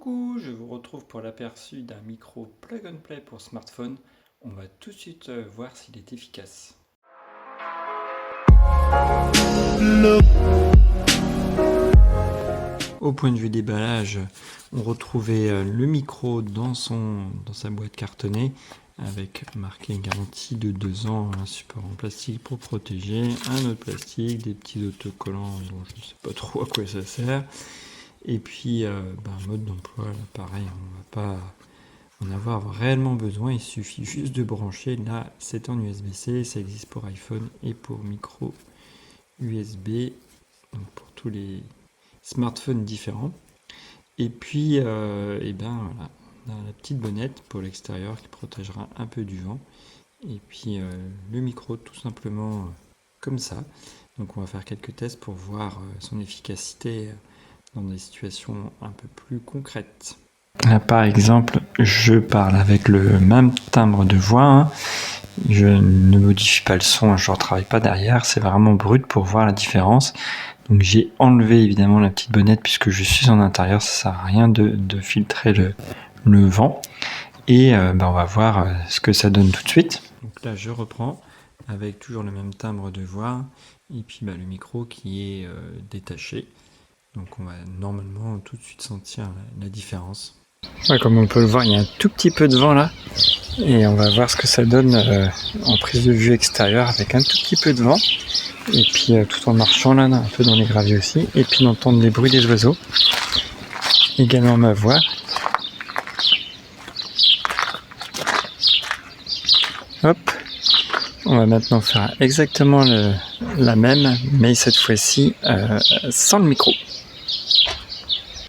Coucou, je vous retrouve pour l'aperçu d'un micro plug and play pour smartphone. On va tout de suite voir s'il est efficace. Au point de vue déballage, on retrouvait le micro dans sa boîte cartonnée avec marqué garantie de 2 ans, un support en plastique pour protéger, un autre plastique, des petits autocollants dont je ne sais pas trop à quoi ça sert. Et puis mode d'emploi, là pareil, on va pas en avoir réellement besoin, il suffit juste de brancher. Là c'est en USB-C, ça existe pour iPhone et pour micro USB, donc pour tous les smartphones différents. Et puis voilà, on a la petite bonnette pour l'extérieur qui protégera un peu du vent. Et puis le micro tout simplement comme ça. Donc on va faire quelques tests pour voir son efficacité dans des situations un peu plus concrètes. Là par exemple, je parle avec le même timbre de voix, hein. Je ne modifie pas le son, je ne retravaille pas derrière, c'est vraiment brut pour voir la différence. Donc j'ai enlevé évidemment la petite bonnette puisque je suis en intérieur, ça sert à rien de filtrer le vent. Et on va voir ce que ça donne tout de suite. Donc là je reprends avec toujours le même timbre de voix et puis le micro qui est détaché. Donc on va normalement tout de suite sentir la différence. Ouais, comme on peut le voir, il y a un tout petit peu de vent là. Et on va voir ce que ça donne en prise de vue extérieure avec un tout petit peu de vent. Et puis tout en marchant là, un peu dans les graviers aussi. Et puis d'entendre les bruits des oiseaux. Également ma voix. Hop. On va maintenant faire exactement la même, mais cette fois-ci sans le micro.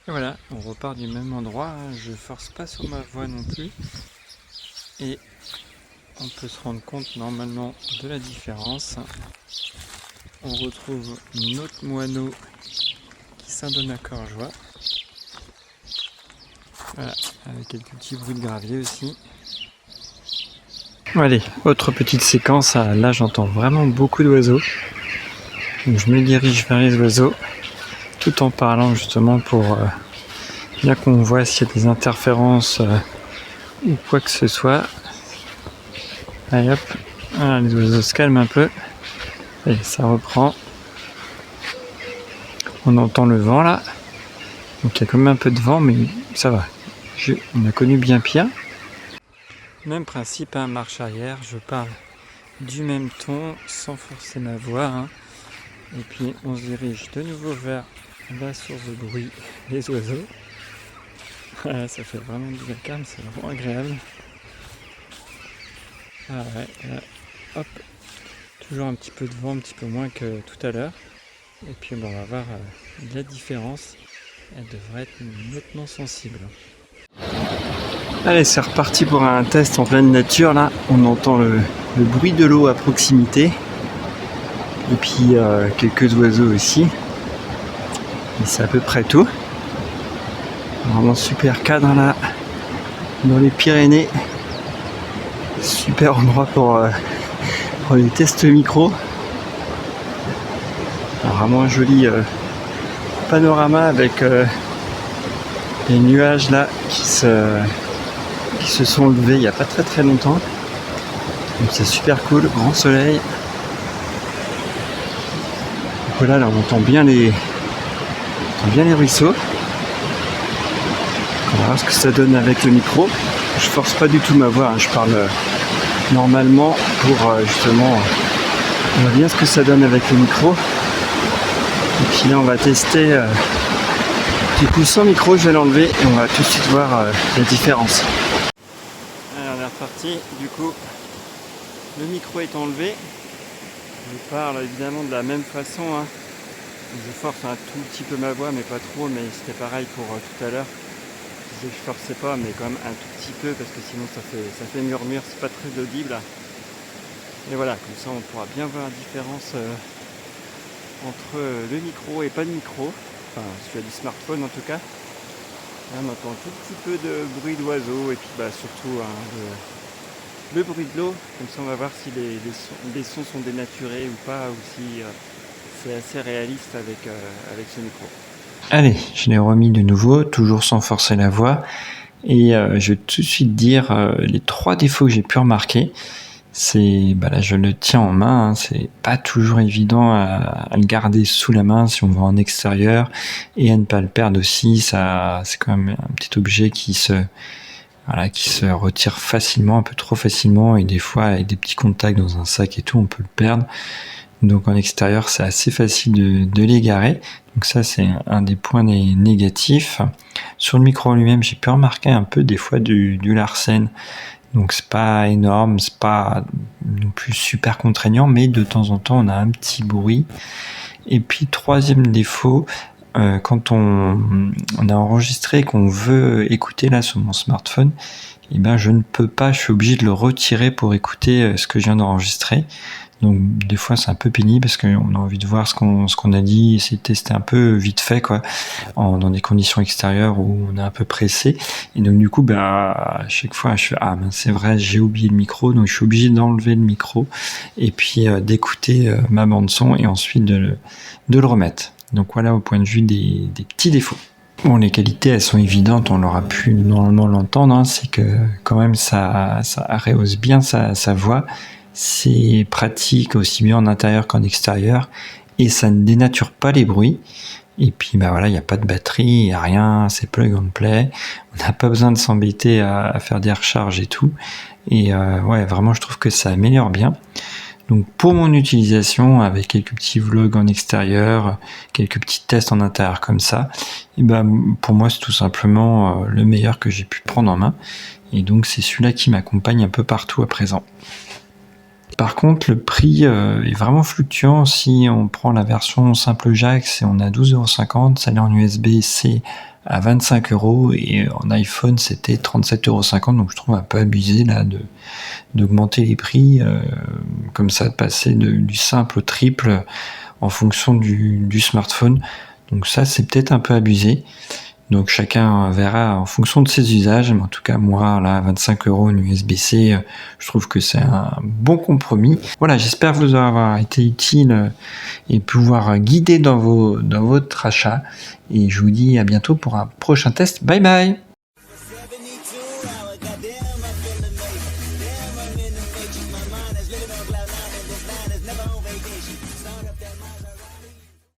Et voilà, on repart du même endroit, je force pas sur ma voix non plus. Et on peut se rendre compte normalement de la différence. On retrouve notre moineau qui s'adonne à cœur joie. Voilà, avec quelques petits bruits de gravier aussi. Allez, autre petite séquence, là j'entends vraiment beaucoup d'oiseaux. Donc je me dirige vers les oiseaux, tout en parlant justement pour bien qu'on voit s'il y a des interférences ou quoi que ce soit. Allez hop, voilà, les oiseaux se calment un peu. Et ça reprend. On entend le vent là. Donc il y a quand même un peu de vent, mais ça va. On a connu bien pire. Même principe, marche arrière, je parle du même ton, sans forcer ma voix. Hein. Et puis on se dirige de nouveau vers la source de bruit, les oiseaux. Voilà, ça fait vraiment du calme, c'est vraiment agréable. Ah ouais, là, hop, toujours un petit peu de vent, un petit peu moins que tout à l'heure. Et puis on va voir la différence. Elle devrait être nettement sensible. Allez, c'est reparti pour un test en pleine nature. Là, on entend le bruit de l'eau à proximité. Et puis quelques oiseaux aussi. Et c'est à peu près tout. Vraiment super cadre là, dans les Pyrénées. Super endroit pour les tests micro. Alors, vraiment un joli panorama avec les nuages là qui se sont levés il n'y a pas très longtemps. Donc c'est super cool, grand soleil. Donc voilà, là on entend bien les ruisseaux. On va voir ce que ça donne avec le micro. Je force pas du tout ma voix, hein. Je parle normalement pour justement on voit bien ce que ça donne avec le micro. Et puis là on va tester du coup sans micro, je vais l'enlever et on va tout de suite voir la différence. Alors on est reparti, du coup le micro est enlevé. Je parle évidemment de la même façon, hein. Je force un tout petit peu ma voix mais pas trop, mais c'était pareil pour tout à l'heure. Je forçais pas mais quand même un tout petit peu parce que sinon ça fait murmure, c'est pas très audible. Et voilà, comme ça on pourra bien voir la différence entre le micro et pas de micro, enfin celui du smartphone en tout cas. Là, on entend un tout petit peu de bruit d'oiseaux et puis surtout le bruit de l'eau, comme ça on va voir si les sons sont dénaturés ou pas, ou si c'est assez réaliste avec ce micro. Allez, je l'ai remis de nouveau, toujours sans forcer la voix. Et je vais tout de suite dire les 3 défauts que j'ai pu remarquer. C'est, là je le tiens en main, hein, c'est pas toujours évident à le garder sous la main si on va en extérieur, et à ne pas le perdre aussi. Ça, c'est quand même un petit objet qui se retire facilement, un peu trop facilement, et des fois avec des petits contacts dans un sac et tout, on peut le perdre. Donc en extérieur, c'est assez facile de l'égarer. Donc ça, c'est un des points négatifs. Sur le micro lui-même, j'ai pu remarquer un peu des fois du larcène. Donc c'est pas énorme, c'est pas non plus super contraignant, mais de temps en temps, on a un petit bruit. Et puis troisième défaut, quand on a enregistré et qu'on veut écouter là sur mon smartphone, je ne peux pas, je suis obligé de le retirer pour écouter ce que je viens d'enregistrer. Donc des fois c'est un peu pénible parce qu'on a envie de voir ce qu'on a dit, essayer de tester un peu vite fait quoi, dans des conditions extérieures où on est un peu pressé. Et donc du coup à chaque fois je fais c'est vrai, j'ai oublié le micro, donc je suis obligé d'enlever le micro et puis d'écouter ma bande son et ensuite de le remettre. Donc voilà au point de vue des petits défauts. Bon, les qualités, elles sont évidentes, on l'aura pu normalement l'entendre, hein, c'est que quand même ça rehausse bien sa voix, c'est pratique aussi bien en intérieur qu'en extérieur, et ça ne dénature pas les bruits. Et puis il n'y a pas de batterie, il n'y a rien, c'est plug and play, on n'a pas besoin de s'embêter à faire des recharges et tout. Et vraiment je trouve que ça améliore bien. Donc pour mon utilisation, avec quelques petits vlogs en extérieur, quelques petits tests en intérieur comme ça, pour moi c'est tout simplement le meilleur que j'ai pu prendre en main. Et donc c'est celui-là qui m'accompagne un peu partout à présent. Par contre, le prix est vraiment fluctuant. Si on prend la version simple jack, on a 12,50 €, celle en USB-C à 25 € et en iPhone c'était 37,50 €. Donc je trouve un peu abusé là d'augmenter les prix comme ça, de passer du simple au triple en fonction du smartphone. Donc ça c'est peut-être un peu abusé. Donc chacun verra en fonction de ses usages, mais en tout cas moi là 25 € une USB-C, je trouve que c'est un bon compromis. Voilà, j'espère vous avoir été utile et pouvoir guider dans votre achat, et je vous dis à bientôt pour un prochain test. Bye bye.